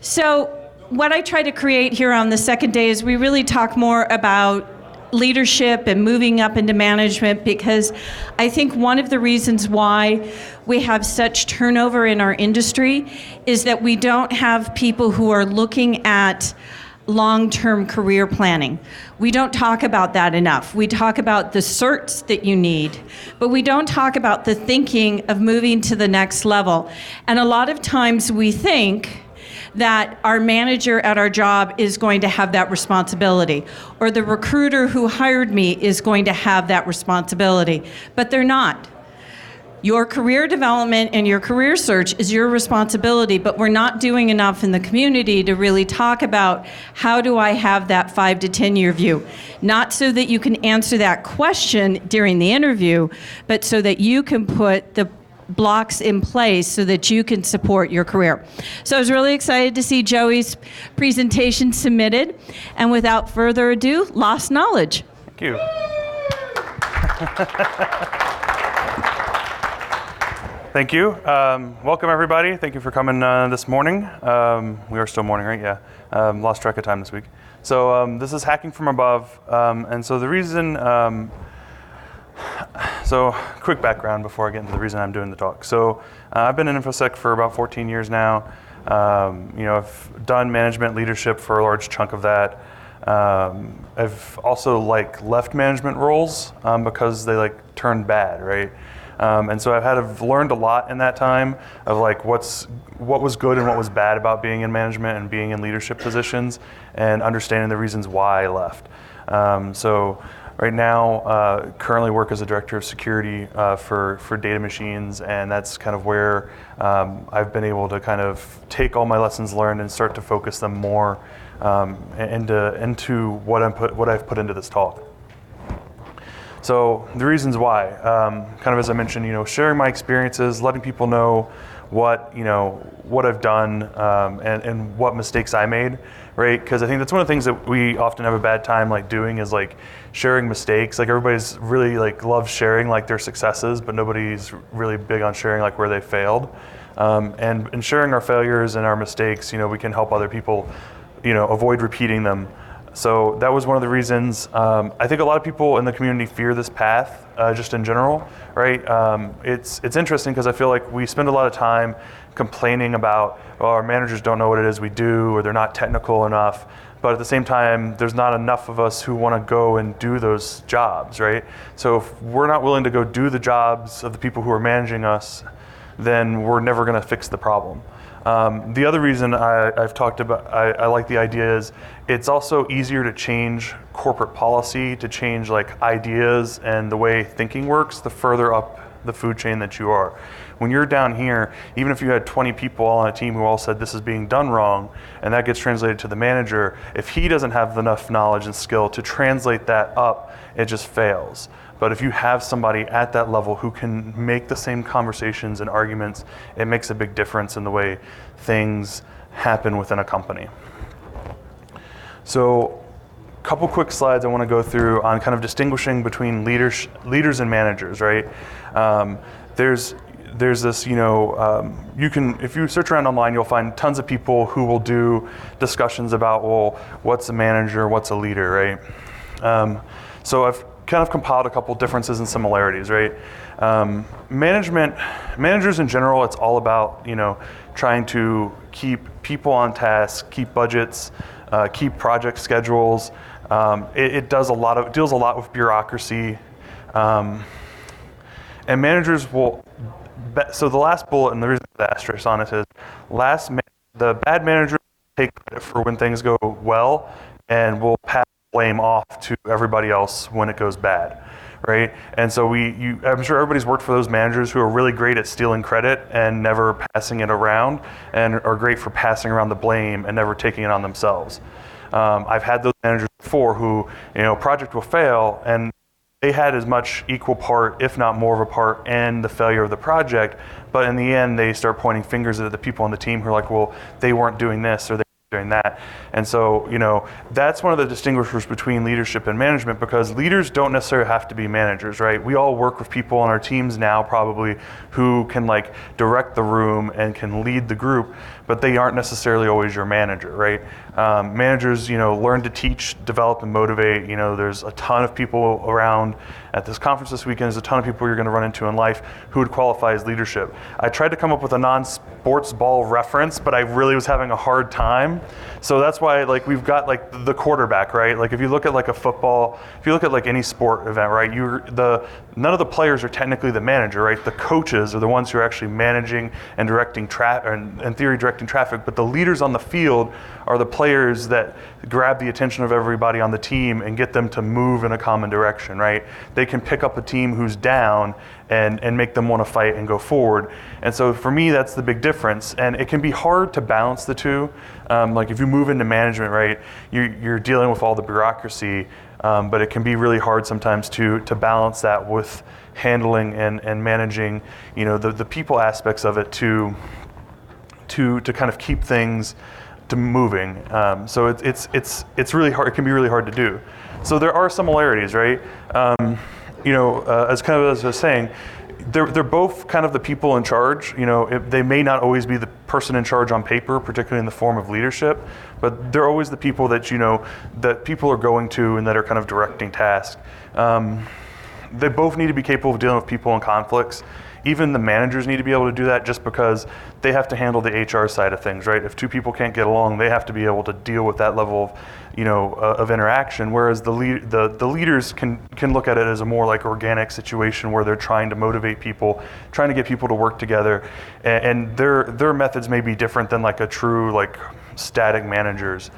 So what I try to create here on the second day is we really talk more about leadership and moving up into management, because I think one of the reasons why we have such turnover in our industry is that we don't have people who are looking at long-term career planning. We don't talk about that enough. We talk about the certs that you need, but we don't talk about the thinking of moving to the next level. And a lot of times we think that our manager at our job is going to have that responsibility, or the recruiter who hired me is going to have that responsibility, but they're not. Your career development and your career search is your responsibility, but we're not doing enough in the community to really talk about how do I have that 5 to 10 year view. Not so that you can answer that question during the interview, but so that you can put the blocks in place so that you can support your career. So I was really excited to see Joey's presentation submitted. And without further ado, Lost Knowledge. Thank you. Thank you. Welcome, everybody. Thank you for coming this morning. We are still morning, right? Yeah. Lost track of time this week. So this is Hacking from Above. And so the reason, so quick background before I get into the reason I'm doing the talk. So I've been in InfoSec for about 14 years now. I've done management leadership for a large chunk of that. I've also left management roles because they turned bad, right? And so I've learned a lot in that time of what was good and what was bad about being in management and being in leadership positions, and understanding the reasons why I left. So right now, currently work as a director of security for data machines, and that's kind of where I've been able to kind of take all my lessons learned and start to focus them more into what I've put into this talk. So the reasons why, kind of as I mentioned, sharing my experiences, letting people know what I've done and what mistakes I made, right? Because I think that's one of the things that we often have a bad time doing is sharing mistakes. Everybody's really loves sharing their successes, but nobody's really big on sharing where they failed. And in sharing our failures and our mistakes, we can help other people, avoid repeating them. So that was one of the reasons. I think a lot of people in the community fear this path, just in general, right? It's interesting because I feel like we spend a lot of time complaining about, our managers don't know what it is we do, or they're not technical enough. But at the same time, there's not enough of us who want to go and do those jobs, right? So if we're not willing to go do the jobs of the people who are managing us, then we're never going to fix the problem. The other reason I've talked about, I like the idea is it's also easier to change corporate policy, to change ideas and the way thinking works, the further up the food chain that you are. When you're down here, even if you had 20 people on a team who all said this is being done wrong, and that gets translated to the manager, if he doesn't have enough knowledge and skill to translate that up, it just fails. But if you have somebody at that level who can make the same conversations and arguments, it makes a big difference in the way things happen within a company. So a couple quick slides I want to go through on kind of distinguishing between leaders and managers, right? There's this, you can, if you search around online, you'll find tons of people who will do discussions about, well, what's a manager, what's a leader, right? So I've kind of compiled a couple differences and similarities, right? Managers in general, it's all about, trying to keep people on task, keep budgets, keep project schedules. It deals a lot with bureaucracy. And managers will, so the last bullet, and the reason the asterisk on it is, the bad manager will take credit for when things go well, and will pass blame off to everybody else when it goes bad, right? And so I'm sure everybody's worked for those managers who are really great at stealing credit and never passing it around, and are great for passing around the blame and never taking it on themselves. I've had those managers before who, project will fail, and they had as much equal part, if not more of a part, in the failure of the project, but in the end, they start pointing fingers at the people on the team who are well, they weren't doing this, or they weren't doing that. And so, that's one of the distinguishers between leadership and management, because leaders don't necessarily have to be managers, right? We all work with people on our teams now probably who can like direct the room and can lead the group, but they aren't necessarily always your manager, right? Managers, learn to teach, develop, and motivate. There's a ton of people around at this conference this weekend. There's a ton of people you're going to run into in life who would qualify as leadership. I tried to come up with a non-sports ball reference, but I really was having a hard time. So that's why like we've got like the quarterback, right? Like if you look at like a football, if you look at like any sport event, right? None of the players are technically the manager, right? The coaches are the ones who are actually managing and directing in theory directing traffic, but the leaders on the field are the players that grab the attention of everybody on the team and get them to move in a common direction, right? They can pick up a team who's down and make them want to fight and go forward. And so for me, that's the big difference. And it can be hard to balance the two. Like if you move into management, right, you're dealing with all the bureaucracy, but it can be really hard sometimes to balance that with handling and managing, the people aspects of it to kind of keep things to moving. So it's really hard. It can be really hard to do. So there are similarities, right? As I was saying, they're both kind of the people in charge. They may not always be the person in charge on paper, particularly in the form of leadership, but they're always the people that that people are going to and that are kind of directing tasks. They both need to be capable of dealing with people and conflicts. Even the managers need to be able to do that, just because they have to handle the HR side of things, right? If two people can't get along, they have to be able to deal with that level of interaction. Whereas the leaders can look at it as a more like organic situation where they're trying to motivate people, trying to get people to work together, and their methods may be different than like a true like static manager's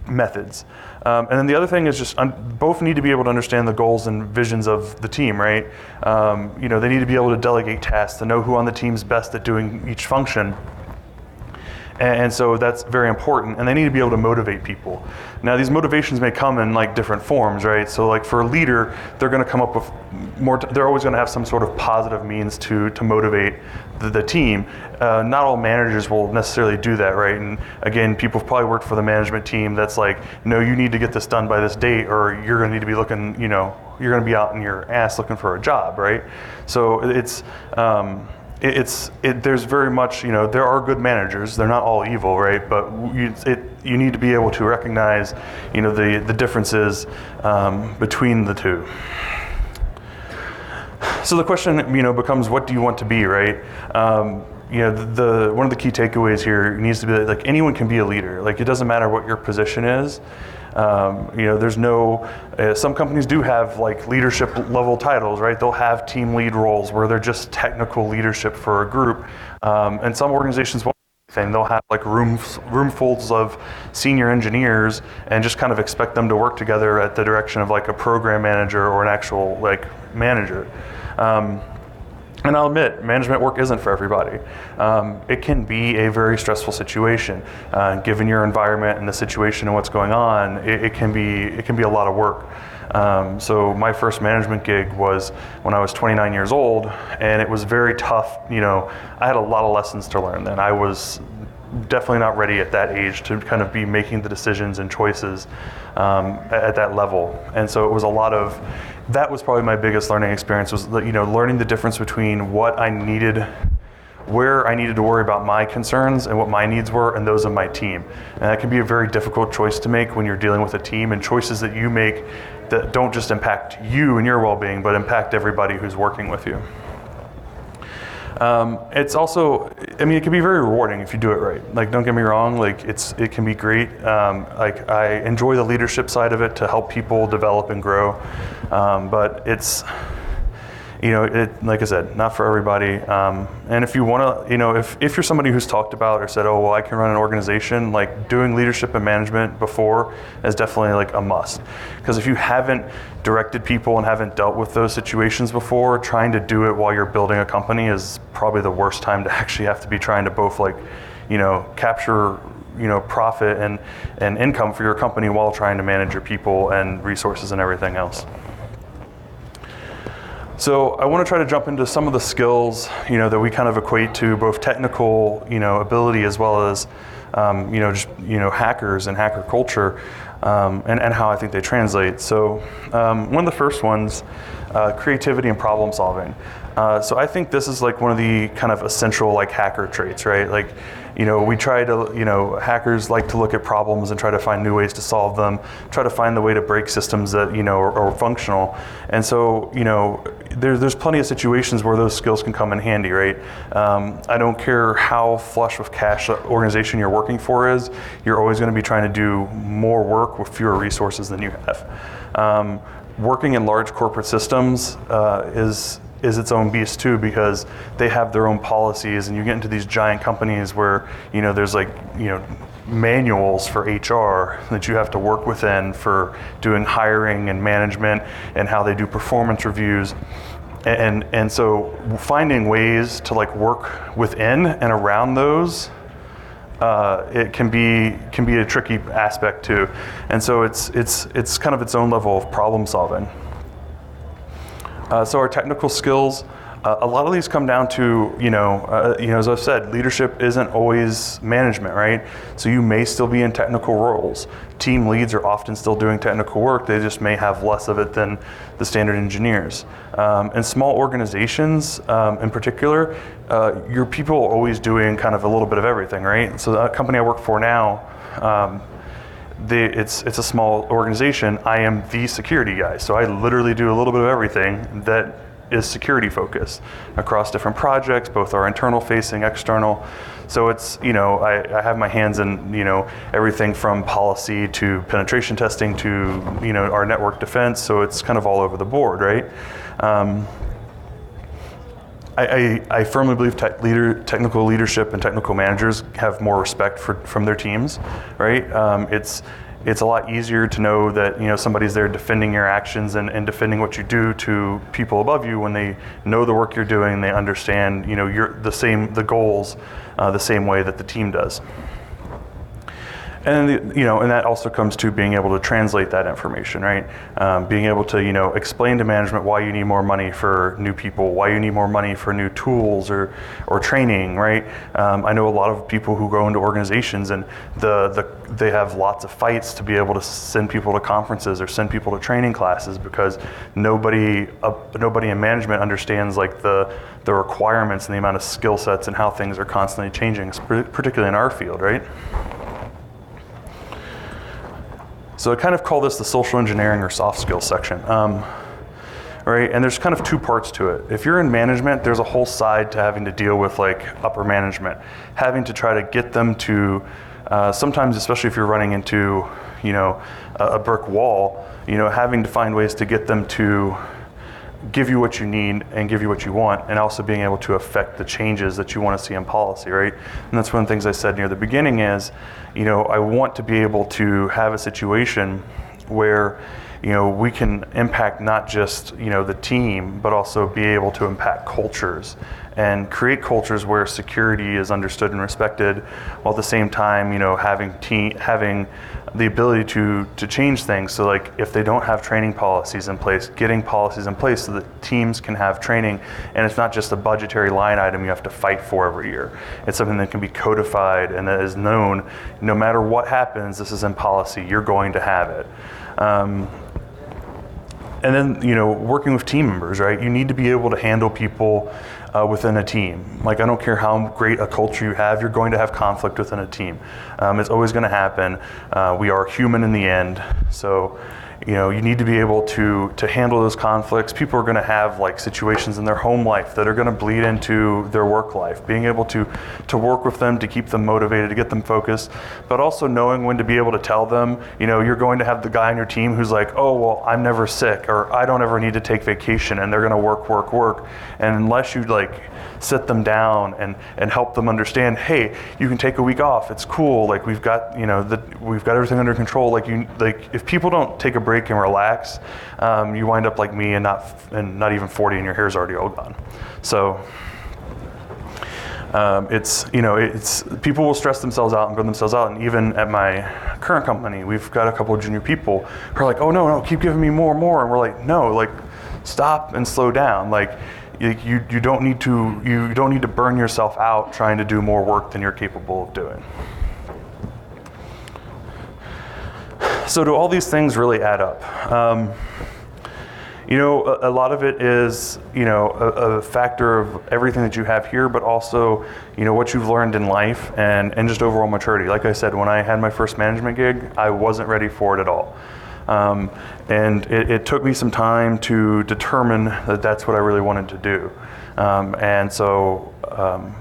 methods. And then the other thing is just both need to be able to understand the goals and visions of the team, right? They need to be able to delegate tasks, to know who on the team's best at doing each function. And so that's very important. And they need to be able to motivate people. Now these motivations may come in like different forms, right? So like for a leader, they're going to come up with they're always going to have some sort of positive means to motivate the team. Not all managers will necessarily do that, right? And again, people have probably worked for the management team that's like, no, you need to get this done by this date, or you're going to need to be looking, you're going to be out in your ass looking for a job, right? So there's very much, there are good managers. They're not all evil, right? But you need to be able to recognize, the differences between the two. So the question, becomes, what do you want to be, right? One of the key takeaways here needs to be that like anyone can be a leader. Like it doesn't matter what your position is. There's no, some companies do have like leadership level titles, right? They'll have team lead roles where they're just technical leadership for a group. And some organizations won't do anything. They'll have like roomfuls of senior engineers and just kind of expect them to work together at the direction of like a program manager or an actual like manager. And I'll admit, management work isn't for everybody. It can be a very stressful situation. Given your environment and the situation and what's going on, it can be a lot of work. So my first management gig was when I was 29 years old, and it was very tough. I had a lot of lessons to learn then. I was definitely not ready at that age to kind of be making the decisions and choices at that level. And so it was that was probably my biggest learning experience, was learning the difference between where I needed to worry about my concerns and what my needs were and those of my team. And that can be a very difficult choice to make when you're dealing with a team, and choices that you make that don't just impact you and your well-being, but impact everybody who's working with you. It's also, it can be very rewarding if you do it right. Like, don't get me wrong, like it can be great. Like I enjoy the leadership side of it to help people develop and grow. But it's, like I said, not for everybody. And if you want to, if you're somebody who's talked about or said, oh, well, I can run an organization, like doing leadership and management before is definitely like a must. Because if you haven't directed people and haven't dealt with those situations before, trying to do it while you're building a company is probably the worst time to actually have to be trying to both like, capture, profit and income for your company while trying to manage your people and resources and everything else. So I want to try to jump into some of the skills, that we kind of equate to both technical, ability as well as, hackers and hacker culture, and how I think they translate. So one of the first ones, creativity and problem solving. So I think this is like one of the kind of essential like hacker traits, right? Like, we try to, hackers like to look at problems and try to find new ways to solve them, try to find the way to break systems that, are functional. And so, there's plenty of situations where those skills can come in handy, right? I don't care how flush with cash the organization you're working for is, you're always going to be trying to do more work with fewer resources than you have. Working in large corporate systems is its own beast too, because they have their own policies, and you get into these giant companies where there's like manuals for HR that you have to work within for doing hiring and management and how they do performance reviews, and so finding ways to like work within and around those, it can be a tricky aspect too, and so it's kind of its own level of problem solving. So our technical skills, a lot of these come down to, as I've said, leadership isn't always management, right? So you may still be in technical roles. Team leads are often still doing technical work. They just may have less of it than the standard engineers. In small organizations, in particular, your people are always doing kind of a little bit of everything, right? So the company I work for now, it's a small organization. I am the security guy, so I literally do a little bit of everything that is security focused across different projects, both our internal facing, external. So it's, I have my hands in, everything from policy to penetration testing to, our network defense. So it's kind of all over the board, right? I firmly believe technical leadership and technical managers have more respect from their teams, right? It's a lot easier to know that somebody's there defending your actions and defending what you do to people above you when they know the work you're doing. They understand the goals the same way that the team does. And and that also comes to being able to translate that information, right? Being able to explain to management why you need more money for new people, why you need more money for new tools or training, right? I know a lot of people who go into organizations and they have lots of fights to be able to send people to conferences or send people to training classes because nobody in management understands like the requirements and the amount of skill sets and how things are constantly changing, particularly in our field, right? So I kind of call this the social engineering or soft skills section, right? And there's kind of two parts to it. If you're in management, there's a whole side to having to deal with like upper management, having to try to get them to, sometimes, especially if you're running into, a brick wall, having to find ways to get them to give you what you need and give you what you want, and also being able to affect the changes that you want to see in policy, right? And that's one of the things I said near the beginning is, I want to be able to have a situation where, we can impact not just, the team, but also be able to impact cultures and create cultures where security is understood and respected, while at the same time, having the ability to change things. So like if they don't have training policies in place, getting policies in place so that teams can have training, and it's not just a budgetary line item you have to fight for every year. It's something that can be codified and that is known, no matter what happens, this is in policy, you're going to have it. And then, working with team members, right? You need to be able to handle people within a team. Like, I don't care how great a culture you have, you're going to have conflict within a team. It's always going to happen. We are human in the end. So, you need to be able to handle those conflicts. People are going to have like situations in their home life that are going to bleed into their work life. Being able to work with them, to keep them motivated, to get them focused, but also knowing when to be able to tell them, you're going to have the guy on your team who's like, oh, well, I'm never sick, or I don't ever need to take vacation, and they're going to work. And unless you like sit them down and help them understand, hey, you can take a week off. It's cool. Like we've got, we've got everything under control. Like if people don't take a break and relax, you wind up like me and not even 40 and your hair's already all gone. So it's people will stress themselves out and burn themselves out. And even at my current company, we've got a couple of junior people who are like, oh no, keep giving me more. And we're like, no, like stop and slow down. Like, you don't need to burn yourself out trying to do more work than you're capable of doing. So do all these things really add up? A lot of it is, a factor of everything that you have here, but also, what you've learned in life and just overall maturity. Like I said, when I had my first management gig, I wasn't ready for it at all. And it took me some time to determine that that's what I really wanted to do. And so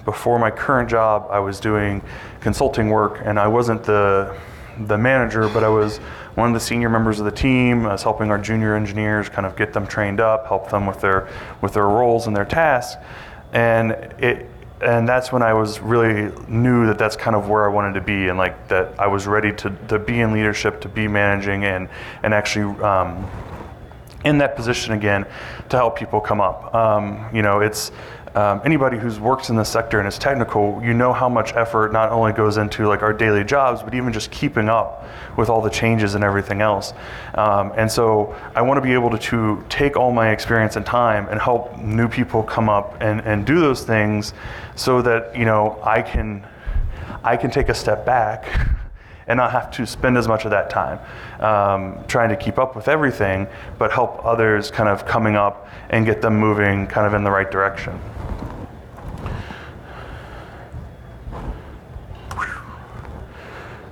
before my current job, I was doing consulting work, and I wasn't the manager, but I was one of the senior members of the team. I was helping our junior engineers kind of get them trained up, help them with their roles and their tasks. And that's when I was really knew that that's kind of where I wanted to be, and like that I was ready to be in leadership, to be managing, and actually in that position again to help people come up. It's anybody who's works in this sector and is technical, how much effort not only goes into like our daily jobs, but even just keeping up with all the changes and everything else. And so I want to be able to take all my experience and time and help new people come up and do those things, so that I can take a step back and not have to spend as much of that time trying to keep up with everything, but help others kind of coming up and get them moving kind of in the right direction.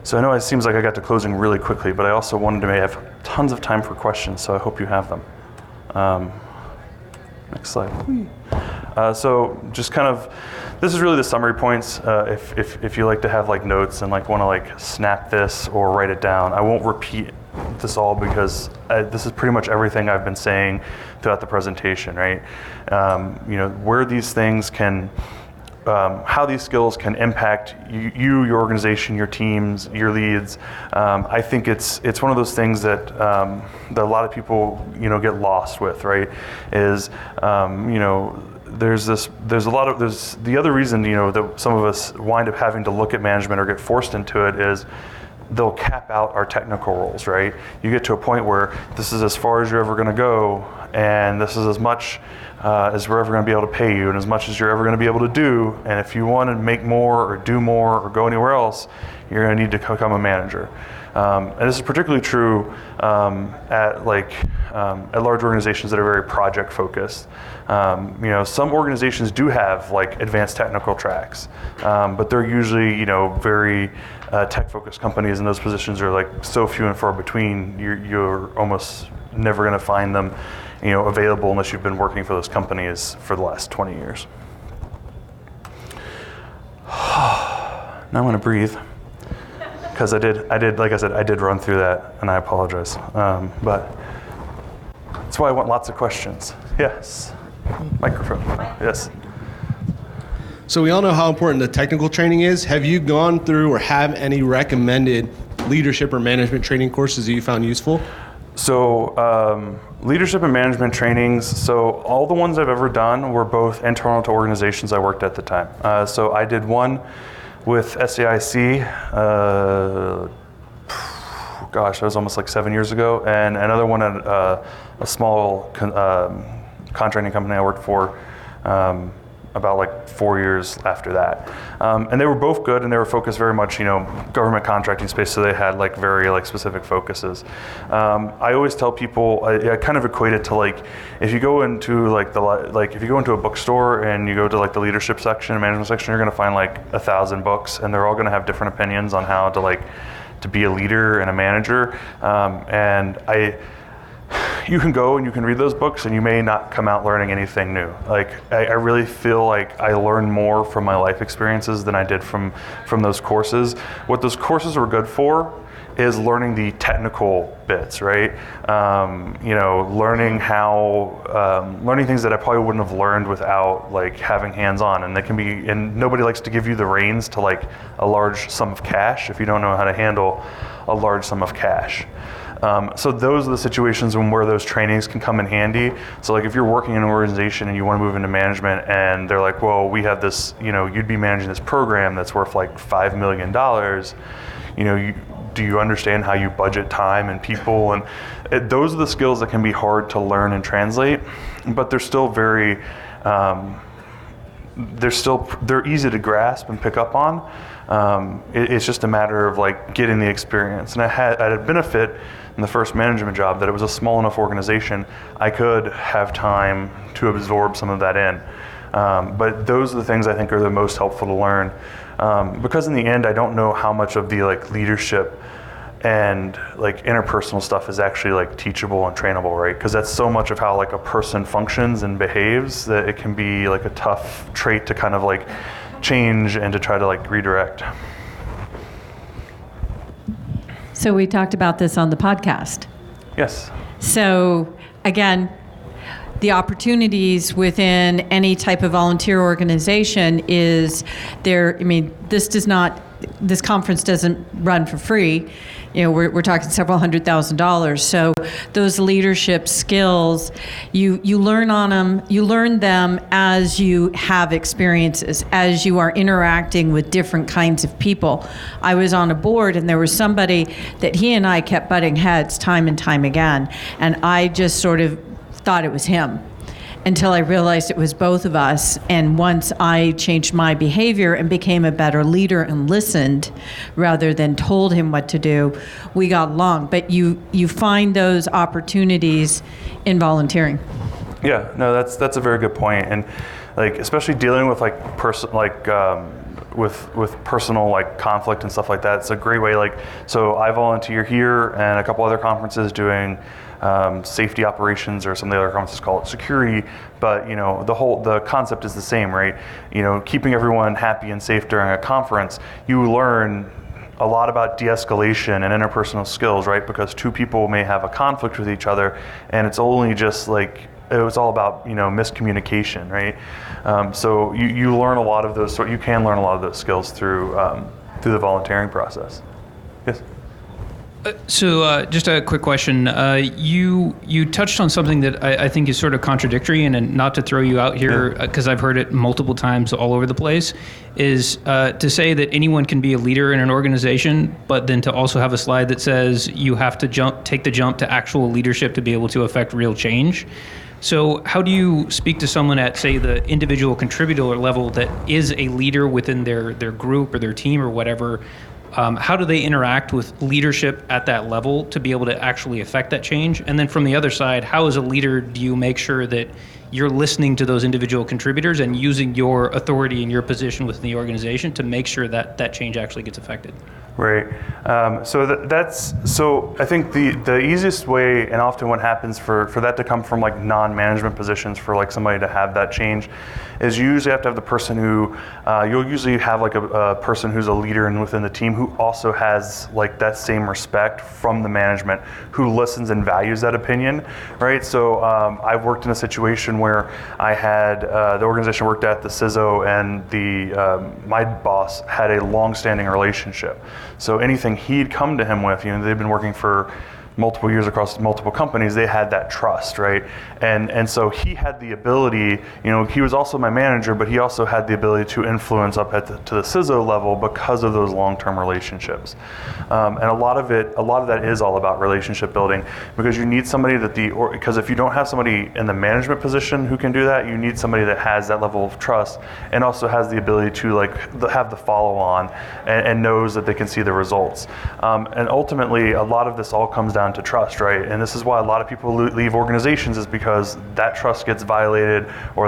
So I know it seems like I got to closing really quickly, but I also wanted to have tons of time for questions, so I hope you have them. Next slide. So just kind of, this is really the summary points. If you like to have like notes and like want to like snap this or write it down, I won't repeat this all because this is pretty much everything I've been saying throughout the presentation, right? Where these things can, how these skills can impact you, your organization, your teams, your leads. I think it's one of those things that that a lot of people get lost with, right? Is there's the other reason that some of us wind up having to look at management or get forced into it is they'll cap out our technical roles, right? You get to a point where this is as far as you're ever going to go, and this is as much as we're ever going to be able to pay you, and as much as you're ever going to be able to do. And if you want to make more or do more or go anywhere else, you're going to need to become a manager. And this is particularly true at large organizations that are very project focused. Some organizations do have like advanced technical tracks, but they're usually very tech focused companies, and those positions are like so few and far between. You're almost never going to find them available unless you've been working for those companies for the last 20 years. Now I'm going to breathe, because I did, like I said, I did run through that, and I apologize. But that's why I want lots of questions. Yes. Microphone. Yes. So we all know how important the technical training is. Have you gone through or have any recommended leadership or management training courses that you found useful? So leadership and management trainings, so all the ones I've ever done were both internal to organizations I worked at the time. So I did one with SAIC, that was almost like 7 years ago, and another one at a small contracting company I worked for about like 4 years after that. And they were both good, and they were focused very much, government contracting space, so they had like very like specific focuses. I always tell people, I kind of equate it to like, if you go into if you go into a bookstore and you go to like the leadership section and management section, you're gonna find like 1,000 books, and they're all gonna have different opinions on how to be a leader and a manager. You can go and you can read those books, and you may not come out learning anything new. Like, I really feel like I learned more from my life experiences than I did from those courses. What those courses were good for is learning the technical bits, right? Learning learning things that I probably wouldn't have learned without like having hands-on. And and nobody likes to give you the reins to like a large sum of cash if you don't know how to handle a large sum of cash. So those are the situations where those trainings can come in handy. So like if you're working in an organization and you want to move into management, and they're like, well, we have this, you'd be managing this program that's worth like $5 million. do you understand how you budget time and people? And those are the skills that can be hard to learn and translate, but they're still they're easy to grasp and pick up on. It's just a matter of like getting the experience. And I had a benefit in the first management job that it was a small enough organization I could have time to absorb some of that in. But those are the things I think are the most helpful to learn, because in the end I don't know how much of the like leadership and like interpersonal stuff is actually like teachable and trainable, right? Because that's so much of how like a person functions and behaves that it can be like a tough trait to kind of like change and to try to like redirect. So we talked about this on the podcast. Yes. So again, the opportunities within any type of volunteer organization is there. I mean, this conference doesn't run for free. We're talking several $100,000. So those leadership skills, you learn on them. You learn them as you have experiences, as you are interacting with different kinds of people. I was on a board, and there was somebody that he and I kept butting heads time and time again, and I just sort of thought it was him until I realized it was both of us. And once I changed my behavior and became a better leader and listened rather than told him what to do, we got along. But you find those opportunities in volunteering. Yeah, no, that's a very good point. And like especially dealing with like with personal like conflict and stuff like that, it's a great way. Like, so I volunteer here and a couple other conferences doing safety operations, or some of the other conferences call it security, but the concept is the same, right? Keeping everyone happy and safe during a conference, you learn a lot about de-escalation and interpersonal skills, right? Because two people may have a conflict with each other, and it's only just like it was all about miscommunication, right? So you learn a lot of those. You can learn a lot of those skills through the volunteering process. Yes. So just a quick question. You touched on something that I think is sort of contradictory, and not to throw you out here, because I've heard it multiple times all over the place, is to say that anyone can be a leader in an organization, but then to also have a slide that says you have to take the jump to actual leadership to be able to affect real change. So how do you speak to someone at, say, the individual contributor level that is a leader within their group or their team or whatever? How do they interact with leadership at that level to be able to actually affect that change? And then from the other side, how as a leader do you make sure that you're listening to those individual contributors and using your authority and your position within the organization to make sure that that change actually gets affected? Right. So I think the easiest way, and often what happens for that to come from like non-management positions, for like somebody to have that change, is you usually have to have the person who, you'll usually have like a person who's a leader and within the team who also has like that same respect from the management, who listens and values that opinion, right? So I've worked in a situation where I had the organization worked at the CISO, and my boss had a long-standing relationship. So anything he'd come to him with, they've been working for multiple years across multiple companies, they had that trust, right? And so he had the ability, he was also my manager, but he also had the ability to influence up to the CISO level because of those long-term relationships. And a lot of that is all about relationship building, because you need somebody because if you don't have somebody in the management position who can do that, you need somebody that has that level of trust and also has the ability to have the follow-on and knows that they can see the results. And ultimately, a lot of this all comes down to trust, right? And this is why a lot of people leave organizations, is because that trust gets violated, or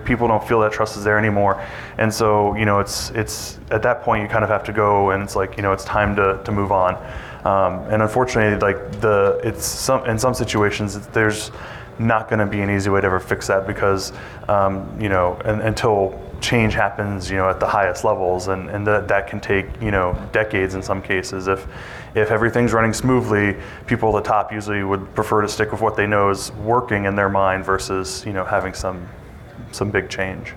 people don't feel that trust is there anymore. And so, it's at that point you kind of have to go, and it's like, it's time to move on. And unfortunately, in some situations, there's not going to be an easy way to ever fix that, because until change happens, at the highest levels, and that can take decades in some cases. If everything's running smoothly, people at the top usually would prefer to stick with what they know is working in their mind versus having some big change.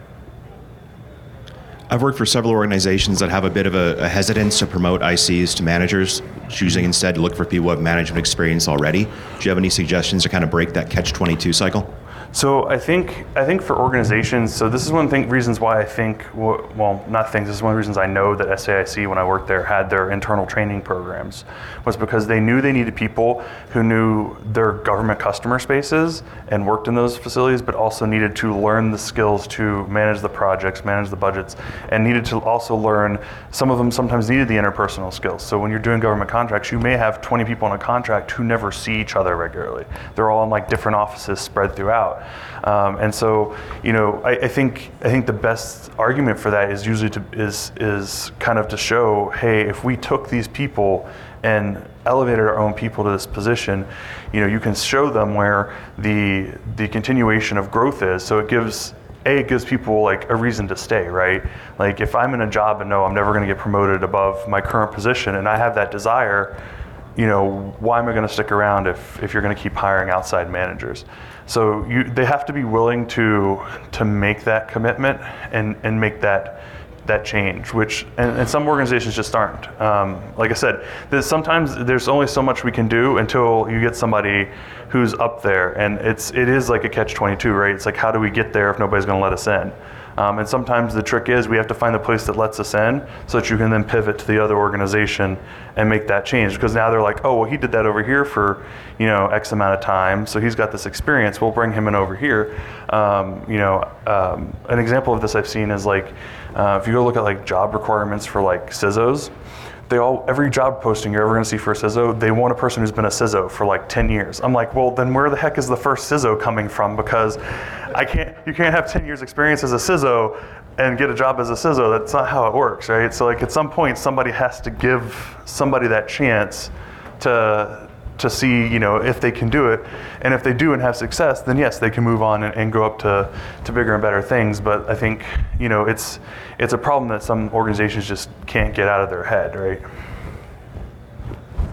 I've worked for several organizations that have a bit of a hesitance to promote ICs to managers, choosing instead to look for people who have management experience already. Do you have any suggestions to kind of break that catch-22 cycle? So I think for organizations, so this is one thing reasons why I think, well, not things, this is one of the reasons I know that SAIC, when I worked there, had their internal training programs, was because they knew they needed people who knew their government customer spaces and worked in those facilities, but also needed to learn the skills to manage the projects, manage the budgets, and needed to also learn, some of them sometimes needed the interpersonal skills. So when you're doing government contracts, you may have 20 people on a contract who never see each other regularly. They're all in like different offices spread throughout. And so, I think the best argument for that is usually is kind of to show, hey, if we took these people and elevated our own people to this position, you can show them where the continuation of growth is. So it gives people like a reason to stay, right? Like if I'm in a job and know I'm never going to get promoted above my current position, and I have that desire, why am I going to stick around if you're going to keep hiring outside managers? So they have to be willing to make that commitment and make that change, which and some organizations just aren't. Like I said, sometimes there's only so much we can do until you get somebody who's up there, and it is like a catch-22, right? It's like, how do we get there if nobody's going to let us in? And sometimes the trick is we have to find the place that lets us in so that you can then pivot to the other organization and make that change. Because now they're like, oh, well, he did that over here for, X amount of time, so he's got this experience, we'll bring him in over here. An example of this I've seen is like, if you go look at like job requirements for like CISOs, every job posting you're ever going to see for a CISO, they want a person who's been a CISO for like 10 years. I'm like, well, then where the heck is the first CISO coming from? Because you can't have 10 years experience as a CISO and get a job as a CISO. That's not how it works, right? So like at some point, somebody has to give somebody that chance to see, if they can do it. And if they do and have success, then yes, they can move on and go up to bigger and better things. But I think, it's a problem that some organizations just can't get out of their head, right?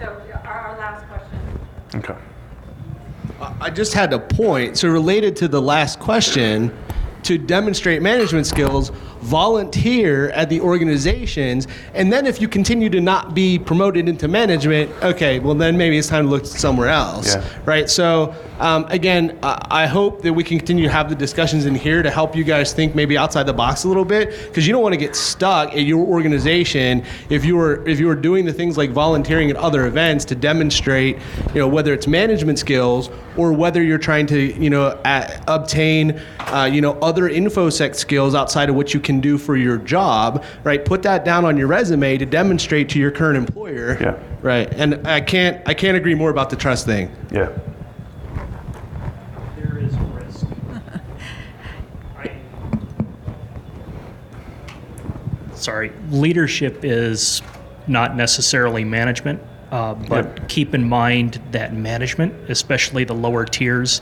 So our last question. Okay. I just had a point. So related to the last question, to demonstrate management skills, volunteer at the organizations, and then if you continue to not be promoted into management, okay, well then maybe it's time to look somewhere else, right? So again, I hope that we can continue to have the discussions in here to help you guys think maybe outside the box a little bit, because you don't want to get stuck at your organization if you were doing the things like volunteering at other events to demonstrate, whether it's management skills or whether you're trying to, obtain, other InfoSec skills outside of what you can do for your job, right? Put that down on your resume to demonstrate to your current employer, right? And I can't agree more about the trust thing. Yeah. There is a risk. Sorry, leadership is not necessarily management, but keep in mind that management, especially the lower tiers,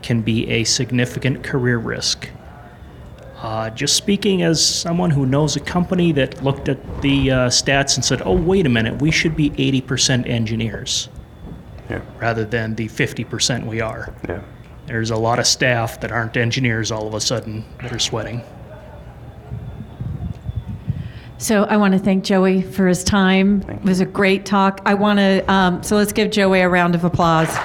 can be a significant career risk. Just speaking as someone who knows a company that looked at the stats and said, oh, wait a minute, we should be 80% engineers rather than the 50% we are. Yeah. There's a lot of staff that aren't engineers all of a sudden that are sweating. So I want to thank Joey for his time. It was a great talk. I want to, so let's give Joey a round of applause.